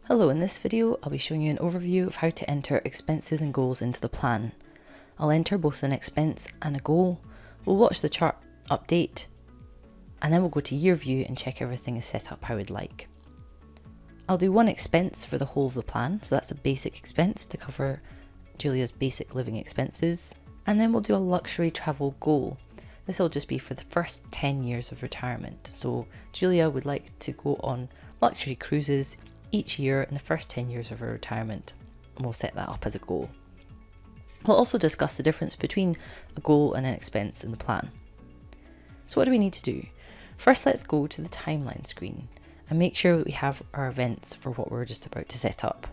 Hello, in this video I'll be showing you an overview of how to enter expenses and goals into the plan. I'll enter both an expense and a goal, we'll watch the chart update, and then we'll go to year view and check everything is set up how we'd like. I'll do one expense for the whole of the plan, so that's a basic expense to cover Julia's basic living expenses, and then we'll do a luxury travel goal. This will just be for the first 10 years of retirement. So Julia would like to go on luxury cruises each year in the first 10 years of her retirement, and we'll set that up as a goal. We'll also discuss the difference between a goal and an expense in the plan. So what do we need to do? First, let's go to the timeline screen and make sure that we have our events for what we're just about to set up.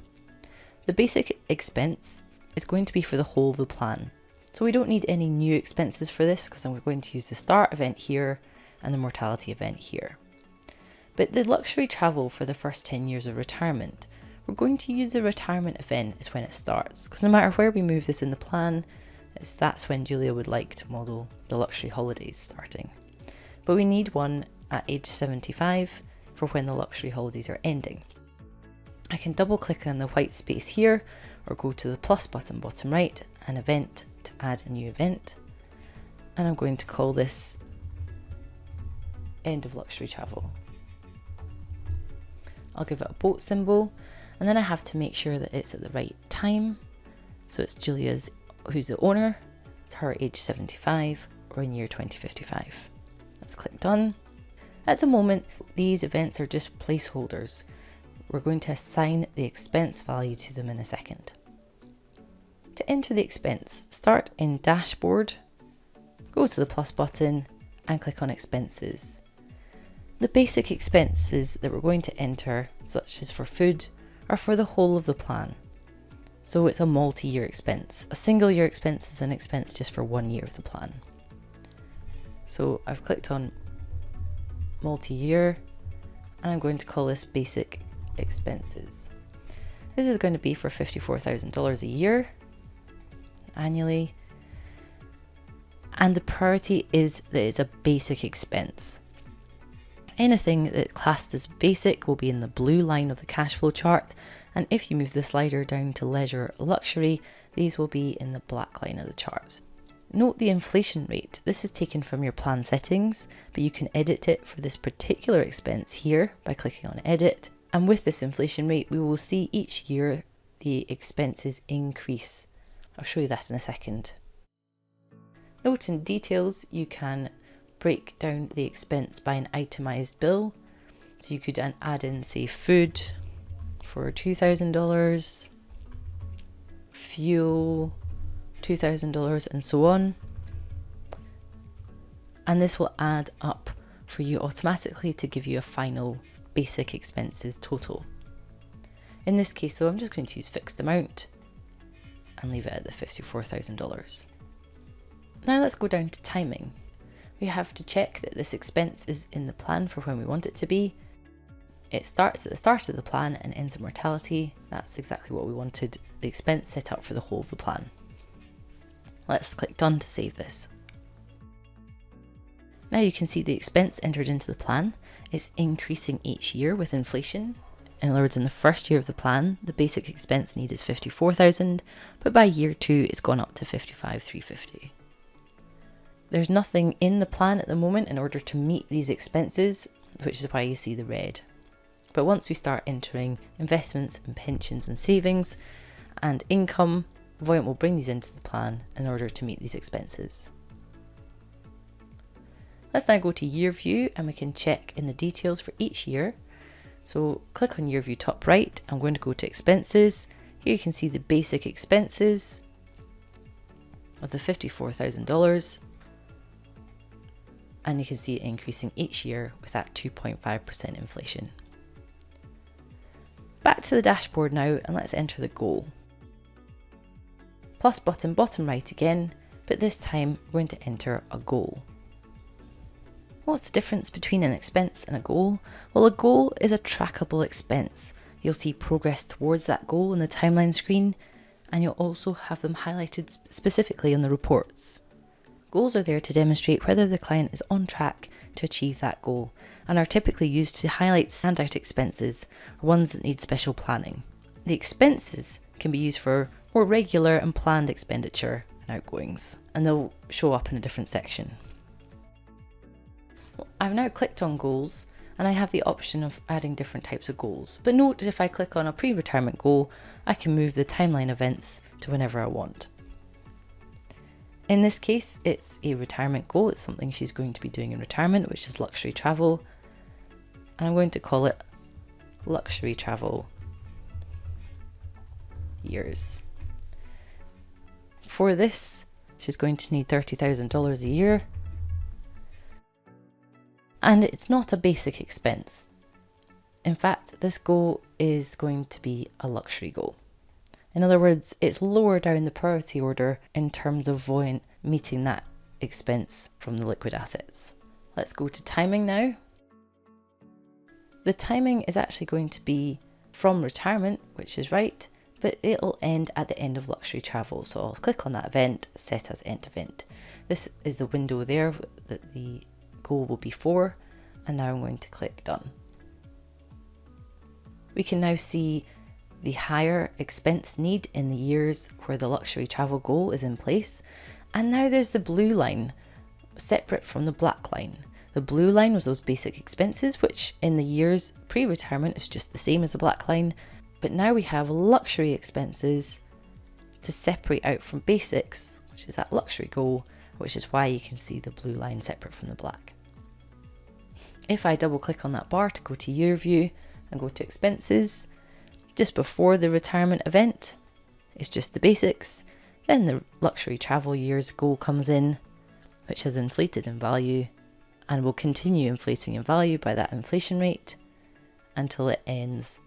The basic expense is going to be for the whole of the plan. So we don't need any new expenses for this because I'm going to use the start event here and the mortality event here. But the luxury travel for the first 10 years of retirement, we're going to use the retirement event is when it starts, because no matter where we move this in the plan, that's when Julia would like to model the luxury holidays starting. But we need one at age 75 for when the luxury holidays are ending. I can double click on the white space here or go to the plus button bottom right, an event, to add a new event. And I'm going to call this end of luxury travel. I'll give it a boat symbol, and then I have to make sure that it's at the right time. So it's Julia's, who's the owner, it's her age 75 or in year 2055. Let's click done. At the moment, these events are just placeholders. We're going to assign the expense value to them in a second. To enter the expense, start in dashboard, go to the plus button and click on expenses. The basic expenses that we're going to enter, such as for food, are for the whole of the plan. So it's a multi-year expense. A single year expense is an expense just for 1 year of the plan. So I've clicked on multi-year and I'm going to call this basic expenses. This is going to be for $54,000 a year annually. And the priority is that it's a basic expense. Anything that classed as basic will be in the blue line of the cash flow chart, and if you move the slider down to leisure luxury, these will be in the black line of the chart. Note the inflation rate. This is taken from your plan settings, but you can edit it for this particular expense here by clicking on edit, and with this inflation rate we will see each year the expenses increase. I'll show you that in a second. Note in details you can break down the expense by an itemized bill. So you could add in, say, food for $2,000, fuel $2,000, and so on. And this will add up for you automatically to give you a final basic expenses total. In this case though, I'm just going to use fixed amount and leave it at the $54,000. Now let's go down to timing. We have to check that this expense is in the plan for when we want it to be. It starts at the start of the plan and ends at mortality. That's exactly what we wanted the expense set up for the whole of the plan. Let's click done to save this. Now you can see the expense entered into the plan is increasing each year with inflation. In other words, in the first year of the plan, the basic expense need is $54,000, but by year 2 it's gone up to $55,350. There's nothing in the plan at the moment in order to meet these expenses, which is why you see the red. But once we start entering investments and pensions and savings and income, Voyant will bring these into the plan in order to meet these expenses. Let's now go to year view and we can check in the details for each year. So click on year view top right, I'm going to go to expenses. Here you can see the basic expenses of the $54,000. And you can see it increasing each year with that 2.5% inflation. Back to the dashboard now and let's enter the goal. Plus button bottom right again, but this time we're going to enter a goal. What's the difference between an expense and a goal? Well, a goal is a trackable expense. You'll see progress towards that goal in the timeline screen, and you'll also have them highlighted specifically in the reports. Goals are there to demonstrate whether the client is on track to achieve that goal and are typically used to highlight standout expenses or ones that need special planning. The expenses can be used for more regular and planned expenditure and outgoings, and they'll show up in a different section. I've now clicked on goals and I have the option of adding different types of goals, but note that if I click on a pre-retirement goal, I can move the timeline events to whenever I want. In this case, it's a retirement goal. It's something she's going to be doing in retirement, which is luxury travel. And I'm going to call it luxury travel years. For this, she's going to need $30,000 a year. And it's not a basic expense. In fact, this goal is going to be a luxury goal. In other words, it's lower down the priority order in terms of Voyant meeting that expense from the liquid assets. Let's go to timing now. The timing is actually going to be from retirement, which is right, but it'll end at the end of luxury travel. So I'll click on that event, set as end event. This is the window there that the goal will be for, and now I'm going to click done. We can now see the higher expense need in the years where the luxury travel goal is in place, and now there's the blue line separate from the black line. The blue line was those basic expenses, which in the years pre-retirement is just the same as the black line, but now we have luxury expenses to separate out from basics, which is that luxury goal, which is why you can see the blue line separate from the black. If I double click on that bar to go to year view and go to expenses, just before the retirement event, it's just the basics. Then the luxury travel years goal comes in, which has inflated in value and will continue inflating in value by that inflation rate until it ends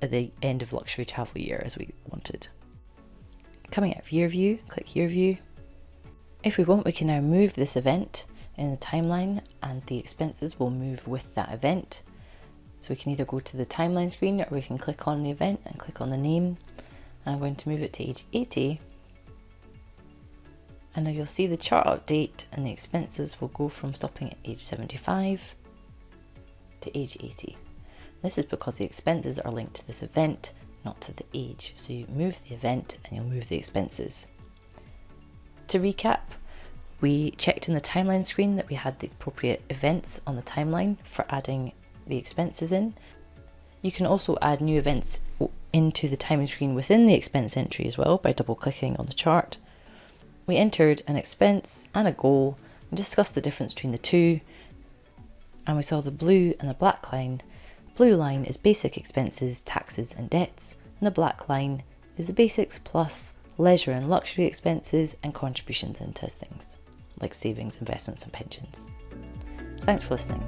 at the end of luxury travel year as we wanted. Coming out of year view, click year view. If we want, we can now move this event in the timeline and the expenses will move with that event. So we can either go to the timeline screen or we can click on the event and click on the name. And I'm going to move it to age 80. And now you'll see the chart update and the expenses will go from stopping at age 75 to age 80. This is because the expenses are linked to this event, not to the age. So you move the event and you'll move the expenses. To recap, we checked in the timeline screen that we had the appropriate events on the timeline for adding the expenses in. You can also add new events into the timing screen within the expense entry as well by double clicking on the chart. We entered an expense and a goal and discussed the difference between the two, and we saw the blue and the black line. Blue line is basic expenses, taxes and debts, and the black line is the basics plus leisure and luxury expenses and contributions into things like savings, investments and pensions. Thanks for listening.